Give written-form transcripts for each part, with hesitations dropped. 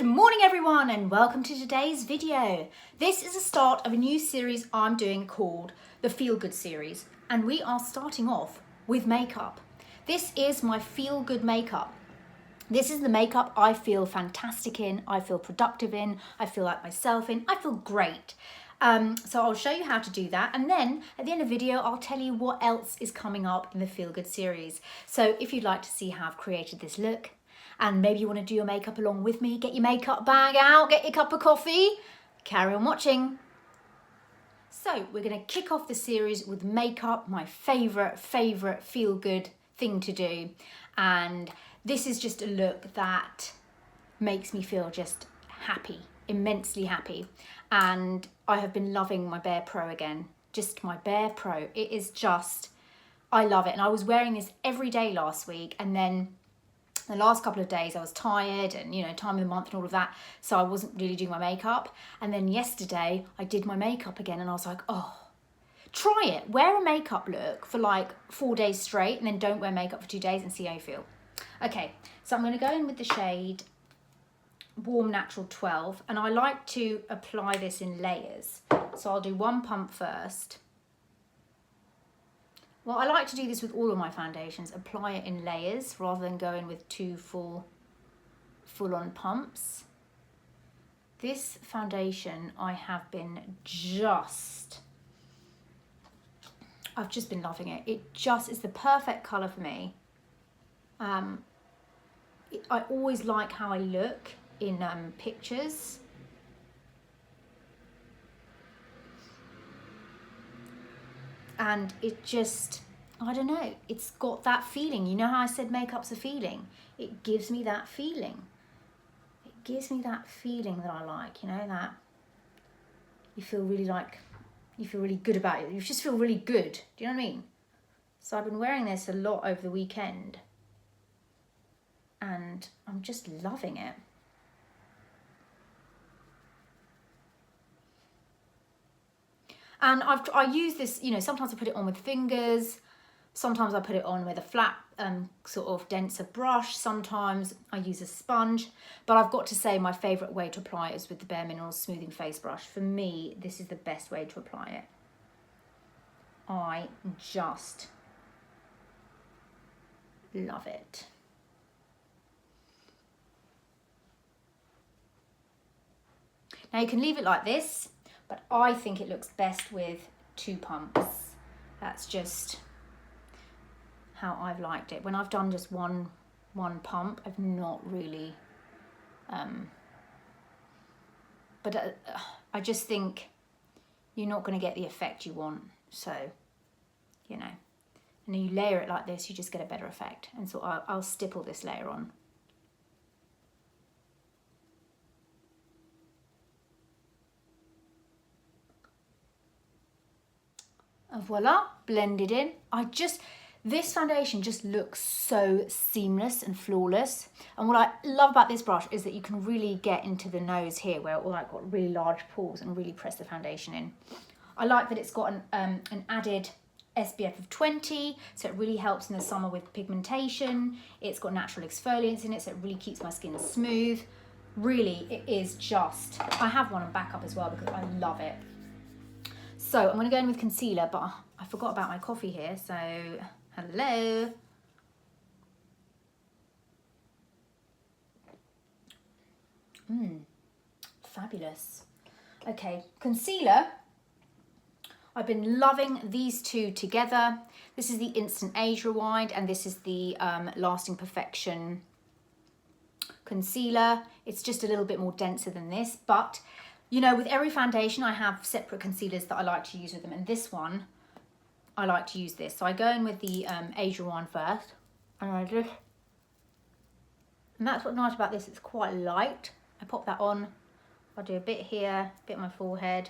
Good morning everyone and welcome to today's video. This is the start of a new series I'm doing called the Feel Good series, and we are starting off with makeup. This is my feel good makeup. This is the makeup I feel fantastic in, I feel productive in, I feel like myself in, I feel great. So I'll show you how to do that, and then at the end of the video I'll tell you what else is coming up in the Feel Good series. So if you'd like to see how I've created this look, and maybe you want to do your makeup along with me, get your makeup bag out, get your cup of coffee, carry on watching. So we're going to kick off the series with makeup, my favourite feel good thing to do. And this is just a look that makes me feel just happy, immensely happy. And I have been loving my BarePro again, just my BarePro. It is just, I love it. And I was wearing this every day last week, and then the last couple of days I was tired and, you know, time of the month and all of that, so I wasn't really doing my makeup. And then yesterday I did my makeup again and I was like, oh, try it. Wear a makeup look for like 4 days straight and then don't wear makeup for 2 days and see how you feel. Okay, so I'm going to go in with the shade Warm Natural 12, and I like to apply this in layers. So I'll do one pump first. Well, I like to do this with all of my foundations, apply it in layers rather than going with two full-on pumps. This foundation I have been I've just been loving it. It just is the perfect colour for me. I always like how I look in pictures. And it just, I don't know, it's got that feeling. You know how I said makeup's a feeling? It gives me that feeling. It gives me that feeling that I like, you know, that you feel really good about it. You just feel really good. Do you know what I mean? So I've been wearing this a lot over the weekend and I'm just loving it. And I use this, you know, sometimes I put it on with fingers, sometimes I put it on with a flat sort of denser brush, sometimes I use a sponge, but I've got to say my favourite way to apply it is with the bareMinerals Smoothing Face Brush. For me, this is the best way to apply it. I just love it. Now you can leave it like this, but I think it looks best with two pumps. That's just how I've liked it. When I've done just one pump, I've not really, but I just think you're not going to get the effect you want. So, you know, and you layer it like this, you just get a better effect. And so I'll stipple this layer on. Voila, blended in. This foundation just looks so seamless and flawless. And what I love about this brush is that you can really get into the nose here where all I've got really large pores and really press the foundation in. I like that it's got an added SPF of 20, so it really helps in the summer with pigmentation. It's got natural exfoliants in it, so it really keeps my skin smooth. Really, it is just, I have one on backup as well because I love it. So I'm going to go in with concealer, but I forgot about my coffee here, so hello. Fabulous. Okay, concealer. I've been loving these two together. This is the Instant Age Rewind, and this is the Lasting Perfection concealer. It's just a little bit more denser than this, but you know, with every foundation, I have separate concealers that I like to use with them. And this one, I like to use this. So I go in with the Age Rewind first. And that's what's nice about this. It's quite light. I pop that on. I'll do a bit here, a bit on my forehead.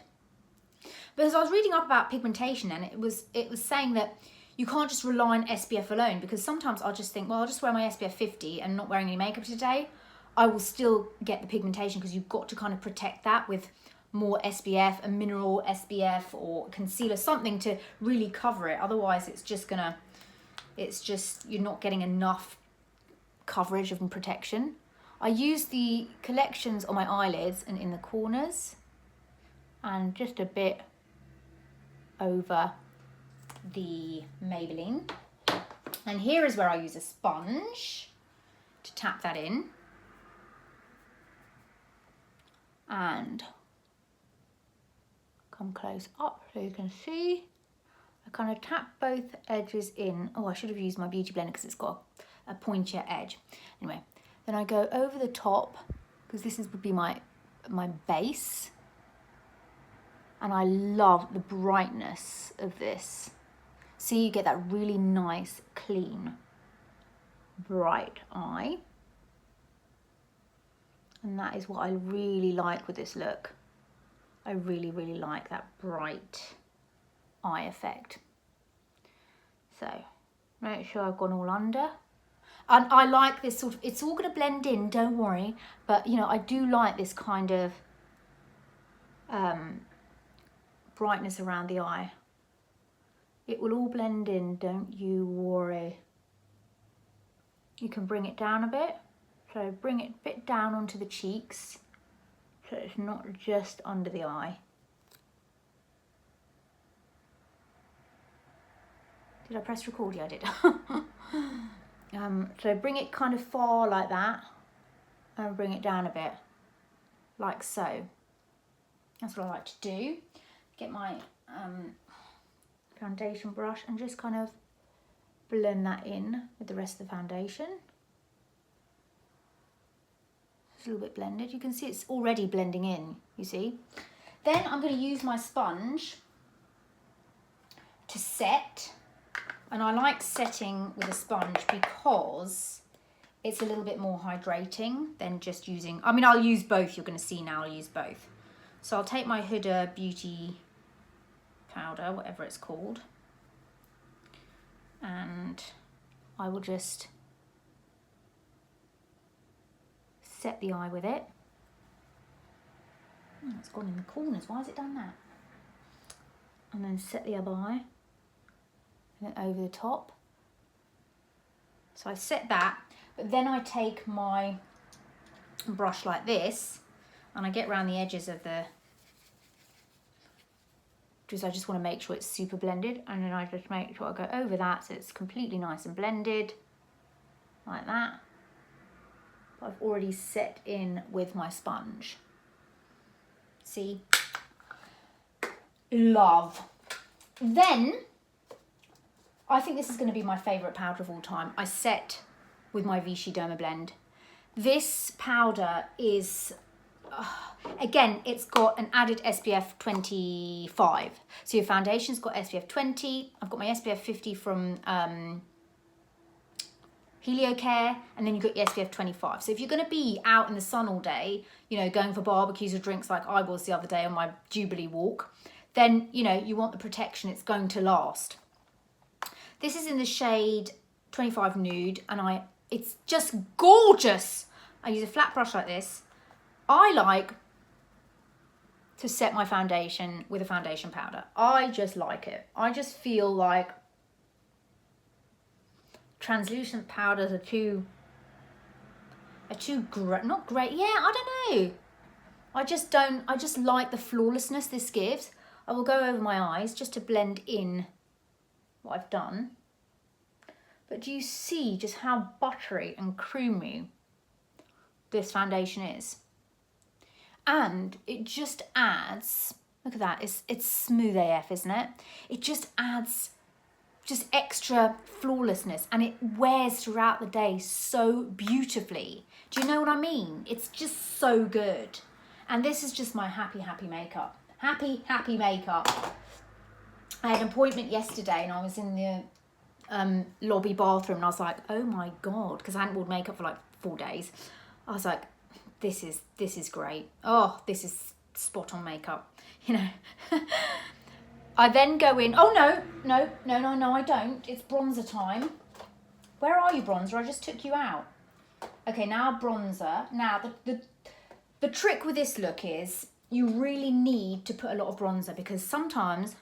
But as I was reading up about pigmentation, and it was saying that you can't just rely on SPF alone, because sometimes I'll just think, well, I'll just wear my SPF 50 and not wearing any makeup today. I will still get the pigmentation because you've got to kind of protect that with more SPF, a mineral SPF or concealer, something to really cover it. Otherwise, you're not getting enough coverage and protection. I use the collections on my eyelids and in the corners and just a bit over the Maybelline. And here is where I use a sponge to tap that in. And come close up so you can see. I kind of tap both edges in. Oh, I should have used my beauty blender because it's got a pointier edge. Anyway, then I go over the top because this would be my base. And I love the brightness of this. See, you get that really nice, clean, bright eye. And that is what I really like with this look. I really, really like that bright eye effect. So, make sure I've gone all under. And I like this sort of, it's all going to blend in, don't worry. But, you know, I do like this kind of brightness around the eye. It will all blend in, don't you worry. You can bring it down a bit. So bring it a bit down onto the cheeks, so it's not just under the eye. Did I press record? Yeah, I did. So bring it kind of far like that, and bring it down a bit, like so. That's what I like to do. Get my foundation brush and just kind of blend that in with the rest of the foundation. It's a little bit blended. You can see it's already blending in, you see. Then I'm going to use my sponge to set. And I like setting with a sponge because it's a little bit more hydrating than just using, I mean, I'll use both. You're going to see now I'll use both. So I'll take my Huda Beauty powder, whatever it's called. And I will just set the eye with it. Oh, it's gone in the corners. Why has it done that? And then set the other eye. And then over the top. So I set that, but then I take my brush like this and I get around the edges of the, because I just want to make sure it's super blended, and then I just make sure I go over that so it's completely nice and blended, like that. I've already set in with my sponge. See? Love. Then, I think this is going to be my favourite powder of all time. I set with my Vichy Dermablend. This powder is, again, it's got an added SPF 25. So your foundation's got SPF 20. I've got my SPF 50 from Heliocare, and then you've got your SPF 25. So if you're going to be out in the sun all day, you know, going for barbecues or drinks like I was the other day on my Jubilee walk, then, you know, you want the protection. It's going to last. This is in the shade 25 Nude, and it's just gorgeous. I use a flat brush like this. I like to set my foundation with a foundation powder. I just like it. I just feel like translucent powders are too not great. Yeah, I don't know. I just like the flawlessness this gives. I will go over my eyes just to blend in what I've done. But do you see just how buttery and creamy this foundation is? And it just adds, look at that, it's smooth AF, isn't it? It just adds just extra flawlessness, and it wears throughout the day so beautifully. Do you know what I mean? It's just so good. And this is just my happy, happy makeup. Happy, happy makeup. I had an appointment yesterday and I was in the lobby bathroom and I was like, oh my God, because I hadn't worn makeup for like 4 days. I was like, this is great. Oh, this is spot on makeup, you know. I then go in, oh no, I don't. It's bronzer time. Where are you, bronzer? I just took you out. Okay, now bronzer. Now, the trick with this look is you really need to put a lot of bronzer, because sometimes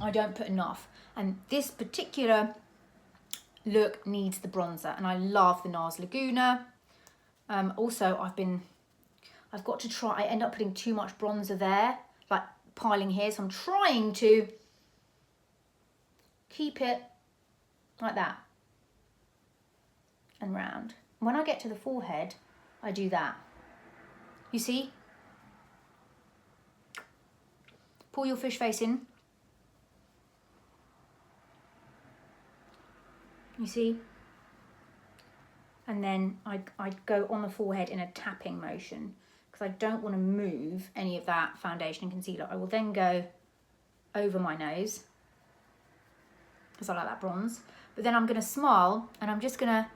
I don't put enough. And this particular look needs the bronzer, and I love the Nars Laguna. Also, I've got to try, I end up putting too much bronzer there, like piling here, so I'm trying to keep it like that and round. When I get to the forehead, I do that. You see? Pull your fish face in. You see? And then I'd go on the forehead in a tapping motion because I don't want to move any of that foundation and concealer. I will then go over my nose because I like that bronze. But then I'm going to smile and I'm just going to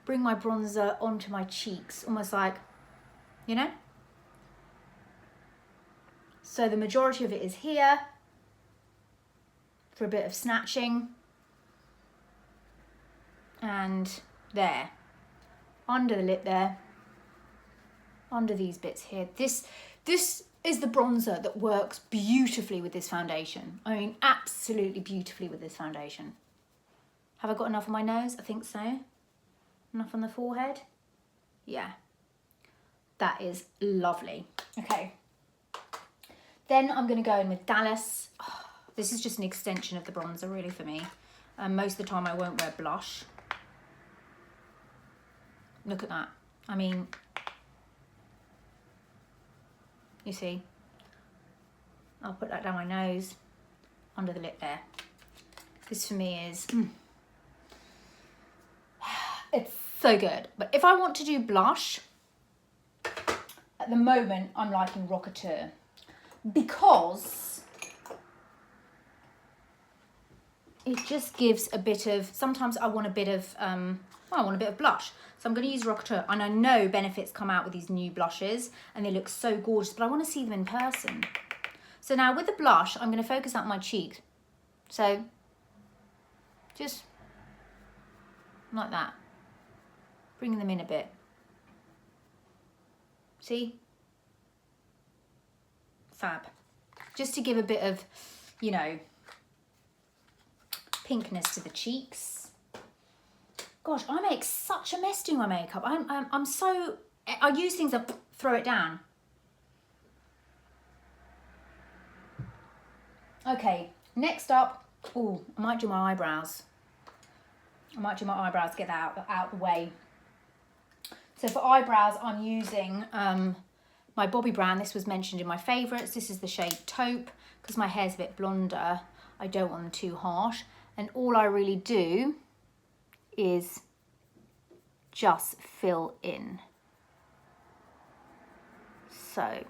bring my bronzer onto my cheeks, almost like, you know? So the majority of it is here for a bit of snatching. And there, under the lip there, under these bits here. This is the bronzer that works beautifully with this foundation. I mean, absolutely beautifully with this foundation. Have I got enough on my nose? I think so. Enough on the forehead? Yeah. That is lovely. Okay. Then I'm going to go in with Dallas. Oh, this is just an extension of the bronzer really for me. Most of the time I won't wear blush. Look at that. I mean, you see, I'll put that down my nose, under the lip there. This for me is, it's so good. But if I want to do blush, at the moment I'm liking Rocketeur because it just gives a bit of, sometimes I want a bit of, I want a bit of blush. So I'm going to use Rocketeur. And I know Benefit's come out with these new blushes and they look so gorgeous, but I want to see them in person. So now with the blush, I'm going to focus out my cheek. So just like that. Bringing them in a bit. See? Fab. Just to give a bit of, you know, pinkness to the cheeks. Gosh, I make such a mess doing my makeup. I'm so, I use things that throw it down. Okay, next up, oh, I might do my eyebrows. I might do my eyebrows, get that out the way. So for eyebrows, I'm using my Bobbi brand. This was mentioned in my favourites. This is the shade Taupe, because my hair's a bit blonder. I don't want them too harsh. And all I really do is just fill in. So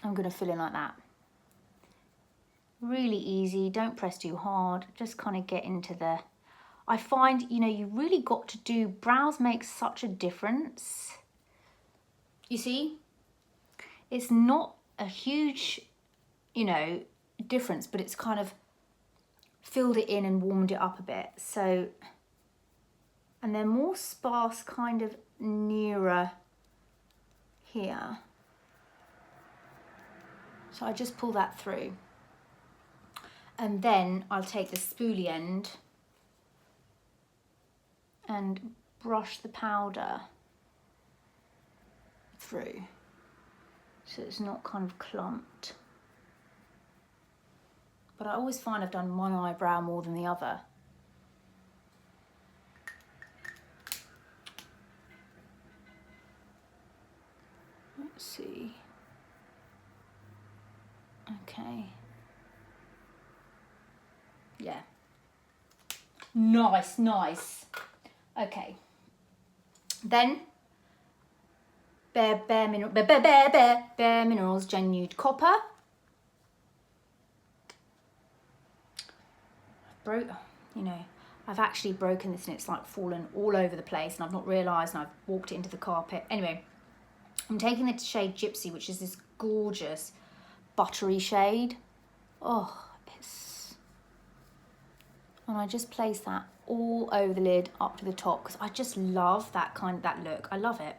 I'm going to fill in like that. Really easy, don't press too hard, just kind of get into the, I find, you know, you really got to do, brows make such a difference. You see, it's not a huge, you know, difference, but it's kind of filled it in and warmed it up a bit. So, and they're more sparse kind of nearer here. So I just pull that through. And then I'll take the spoolie end and brush the powder through so it's not kind of clumped. But I always find I've done one eyebrow more than the other. Let's see. Okay. Yeah. Nice, nice. Okay. Then bareMinerals Gen Nude Copper. I've actually broken this and it's like fallen all over the place and I've not realised and I've walked it into the carpet. Anyway, I'm taking the shade Gypsy, which is this gorgeous buttery shade. Oh, and I just place that all over the lid up to the top because I just love that look. I love it.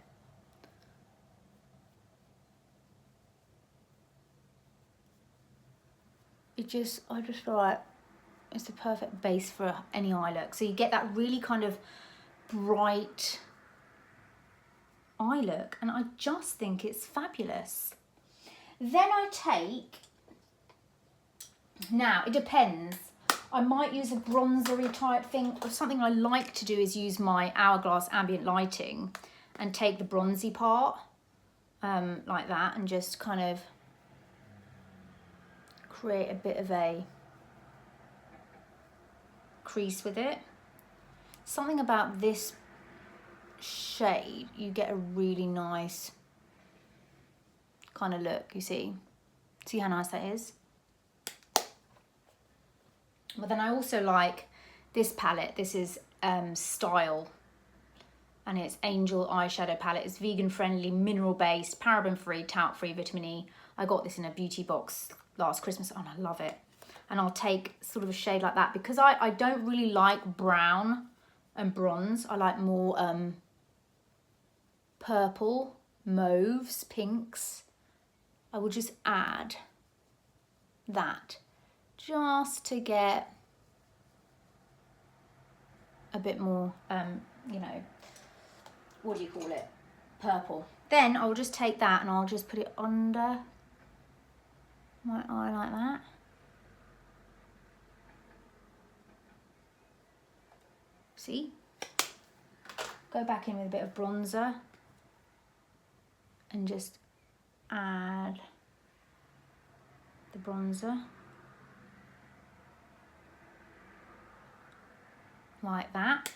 I just feel like it's the perfect base for any eye look. So you get that really kind of bright eye look, and I just think it's fabulous. Then I take, now it depends, I might use a bronzery type thing, or something I like to do is use my Hourglass ambient lighting and take the bronzy part like that, and just kind of create a bit of a crease with it. Something about this shade, you get a really nice kind of look, you see how nice that is. But then I also like this palette. This is Style, and it's Angel eyeshadow palette. It's vegan friendly, mineral based, paraben free, talc free, vitamin E. I got this in a beauty box last Christmas and I love it. And I'll take sort of a shade like that, because I don't really like brown and bronze. I like more purple, mauves, pinks. I will just add that just to get a bit more, you know, what do you call it? Purple. Then I'll just take that and I'll just put it under my eye like that. See? Go back in with a bit of bronzer and just add the bronzer like that.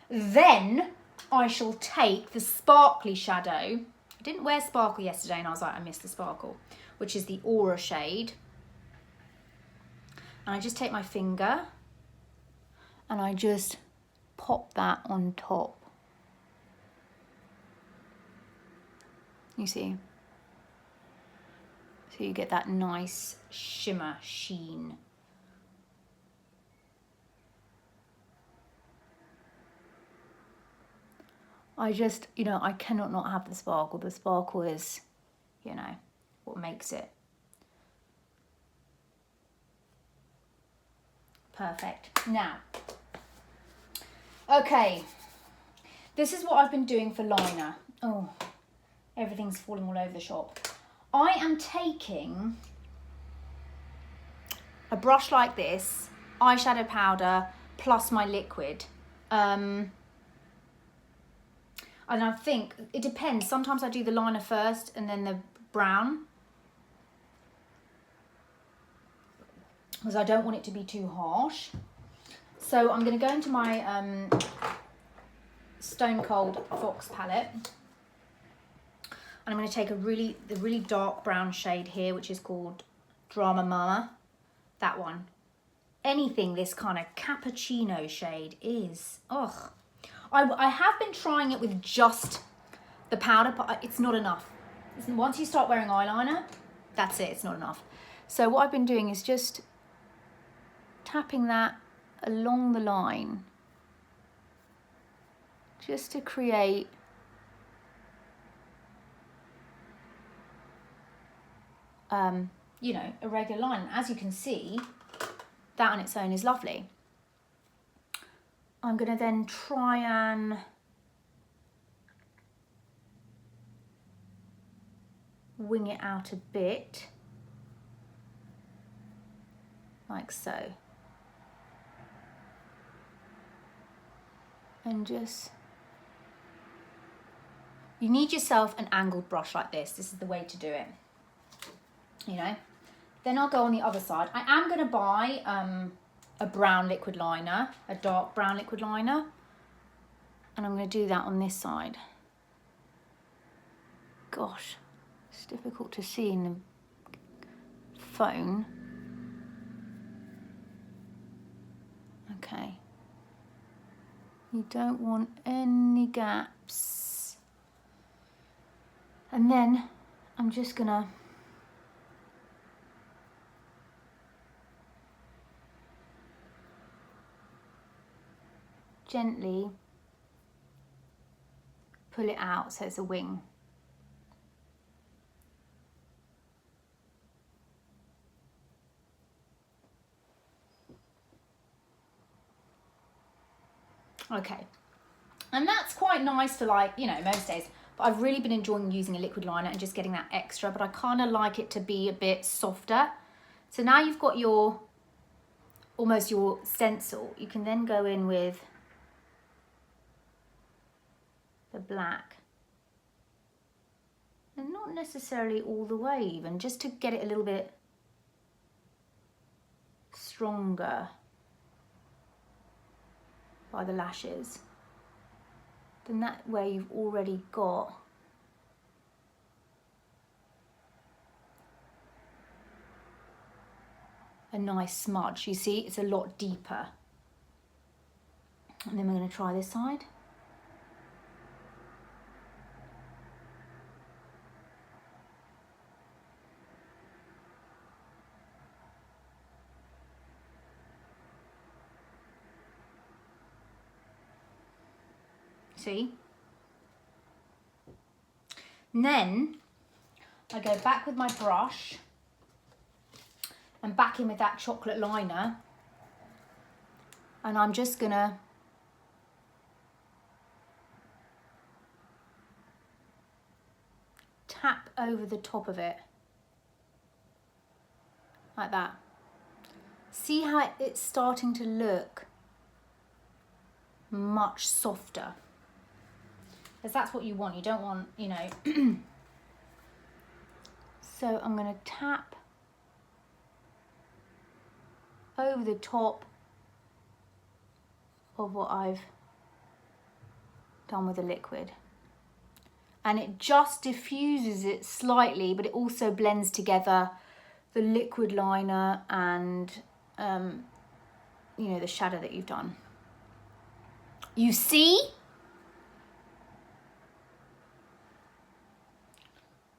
Then I shall take the sparkly shadow. I didn't wear sparkle yesterday and I was like, I missed the sparkle, which is the Aura shade. And I just take my finger and I just pop that on top. You see? So you get that nice shimmer sheen. I just, you know, I cannot not have the sparkle. The sparkle is, you know, what makes it. Perfect. Now, okay, this is what I've been doing for liner. Oh, everything's falling all over the shop. I am taking a brush like this, eyeshadow powder, plus my liquid. And I think it depends. Sometimes I do the liner first and then the brown, because I don't want it to be too harsh. So I'm going to go into my Stone Cold Fox palette. And I'm going to take the really dark brown shade here, which is called Drama Mama. That one. Anything this kind of cappuccino shade is, ugh. I have been trying it with just the powder, but it's not enough. Once you start wearing eyeliner, that's it, it's not enough. So what I've been doing is just tapping that along the line, just to create you know, a regular line. As you can see, that on its own is lovely. I'm going to then try and wing it out a bit, like so. And just, you need yourself an angled brush like this. This is the way to do it, you know. Then I'll go on the other side. I am going to buy a brown liquid liner, a dark brown liquid liner, and I'm going to do that on this side. Gosh, it's difficult to see in the phone. Okay. You don't want any gaps. And then I'm just gonna gently pull it out so it's a wing. Okay. And that's quite nice for, like, you know, most days. But I've really been enjoying using a liquid liner and just getting that extra. But I kind of like it to be a bit softer. So now you've got your, almost your stencil. You can then go in with the black. And not necessarily all the way even, just to get it a little bit stronger by the lashes. Then that way you've already got a nice smudge. You see, it's a lot deeper. And then we're going to try this side. See? And then I go back with my brush and back in with that chocolate liner, and I'm just gonna tap over the top of it like that. See how it's starting to look much softer, because that's what you want. You don't want, you know. So I'm going to tap over the top of what I've done with the liquid, and it just diffuses it slightly, but it also blends together the liquid liner and you know, the shadow that you've done. You see?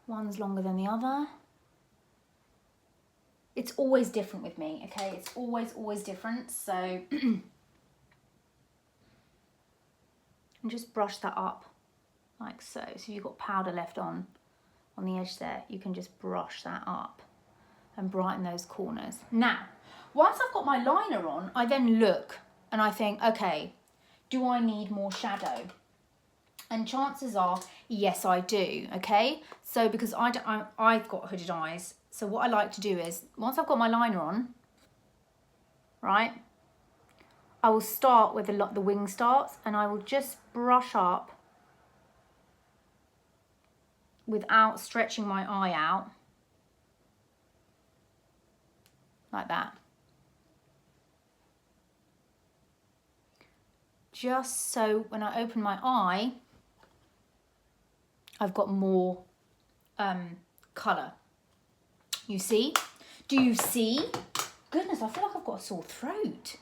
One's longer than the other. It's always different with me, okay? It's always different. So, and just brush that up like so. So if you've got powder left on the edge there, you can just brush that up and brighten those corners. Now, once I've got my liner on, I then look and I think, okay, do I need more shadow? And chances are, yes, I do, okay? So because I've got hooded eyes, so what I like to do is, once I've got my liner on, right, I will start where the wing starts, and I will just brush up without stretching my eye out, like that. Just so when I open my eye, I've got more colour. You see? Do you see? Goodness, I feel like I've got a sore throat.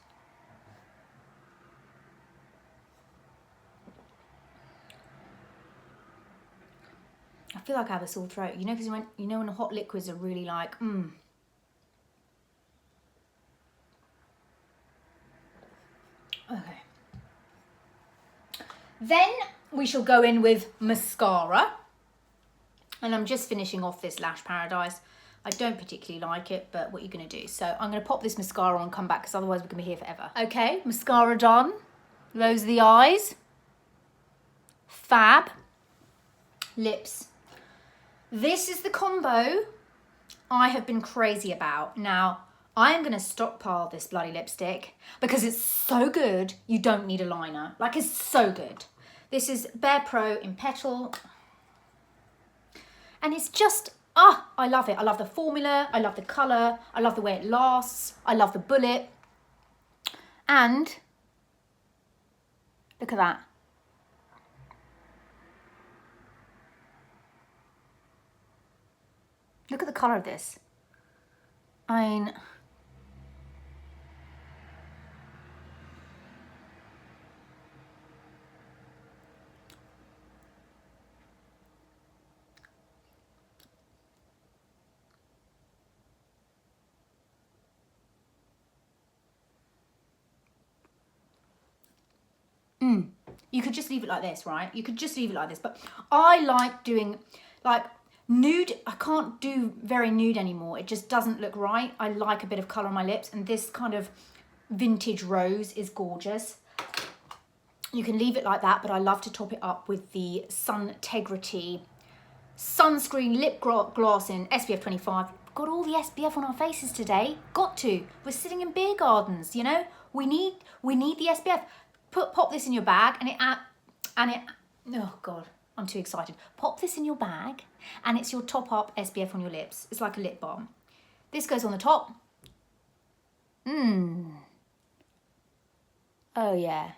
I feel like I have a sore throat. You know, because when the hot liquids are really like, Okay. Then we shall go in with mascara. And I'm just finishing off this Lash Paradise. I don't particularly like it, but what are you going to do? So I'm going to pop this mascara on and come back, because otherwise we're going to be here forever. Okay, mascara done. Those are the eyes. Fab. Lips. This is the combo I have been crazy about. Now, I am going to stockpile this bloody lipstick because it's so good, you don't need a liner. Like, it's so good. This is BarePro in Petal. And it's just, I love it. I love the formula. I love the colour. I love the way it lasts. I love the bullet. And look at that. Look at the colour of this. I mean, you could just leave it like this, right? You could just leave it like this. But I like doing, like, nude. I can't do very nude anymore. It just doesn't look right. I like a bit of colour on my lips. And this kind of vintage rose is gorgeous. You can leave it like that, but I love to top it up with the Suntegrity Sunscreen Lip Gloss in SPF 25. Got all the SPF on our faces today. Got to. We're sitting in beer gardens, you know. We need the SPF. Pop this in your bag oh God, I'm too excited. Pop this in your bag and it's your top up SPF on your lips. It's like a lip balm. This goes on the top. Oh yeah.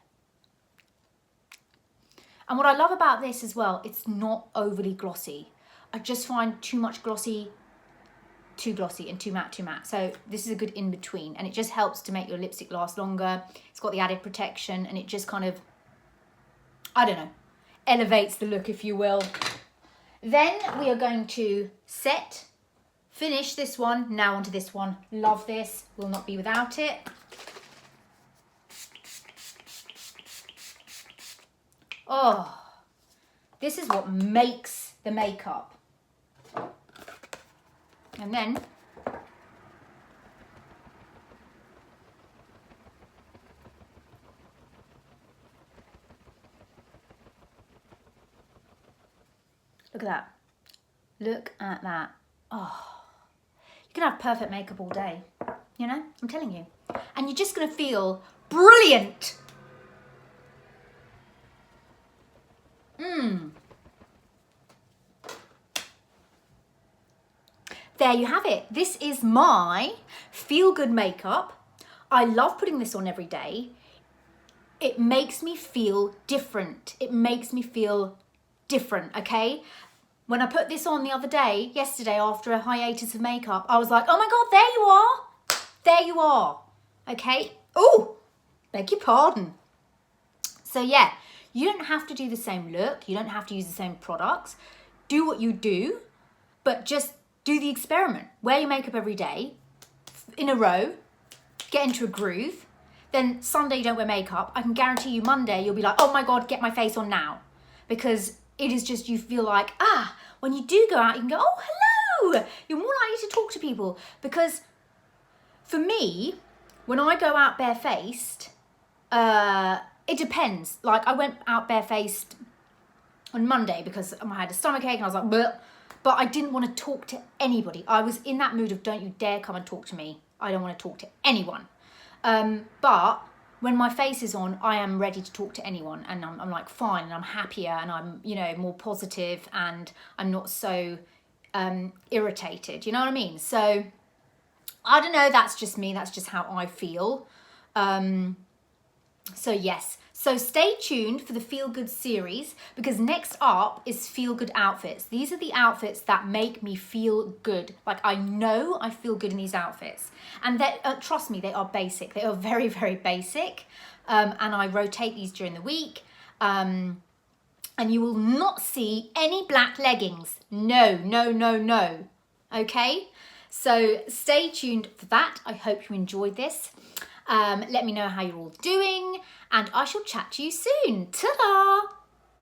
And what I love about this as well, it's not overly glossy. I just find too much glossy, too glossy, and too matte. So this is a good in between, and it just helps to make your lipstick last longer. It's got the added protection, and it just kind of, I don't know, elevates the look, if you will. Then we are going to finish this one. Now onto this one. Love this. Will not be without it. Oh, this is what makes the makeup. And then look at that. Look at that. Oh, you can have perfect makeup all day, you know, I'm telling you. And you're just going to feel brilliant. There you have it. This is my feel good makeup. I love putting this on every day. It makes me feel different. Okay? When I put this on the other day, yesterday, after a hiatus of makeup, I was like, oh my God, there you are. There you are. Okay? Oh, beg your pardon. So yeah, you don't have to do the same look. You don't have to use the same products. Do what you do, but just do the experiment. Wear your makeup every day in a row, get into a groove. Then Sunday you don't wear makeup. I can guarantee you Monday you'll be like, oh my God, get my face on now. Because it is just, you feel like, when you do go out, you can go, oh, hello. You're more likely to talk to people. Because for me, when I go out barefaced, it depends. Like I went out barefaced on Monday because I had a stomachache and I was like, bleh. But I didn't want to talk to anybody. I was in that mood of don't you dare come and talk to me. I don't want to talk to anyone. But when my face is on, I am ready to talk to anyone. And I'm like, fine, and I'm happier and I'm, you know, more positive and I'm not so irritated. You know what I mean? So I don't know. That's just me. That's just how I feel. So yes. So stay tuned for the Feel Good series because next up is Feel Good outfits. These are the outfits that make me feel good. Like I know I feel good in these outfits. And trust me, they are basic. They are very, very basic. And I rotate these during the week. And you will not see any black leggings. No, no, no, no. Okay? So stay tuned for that. I hope you enjoyed this. Let me know how you're all doing and I shall chat to you soon. Ta-da!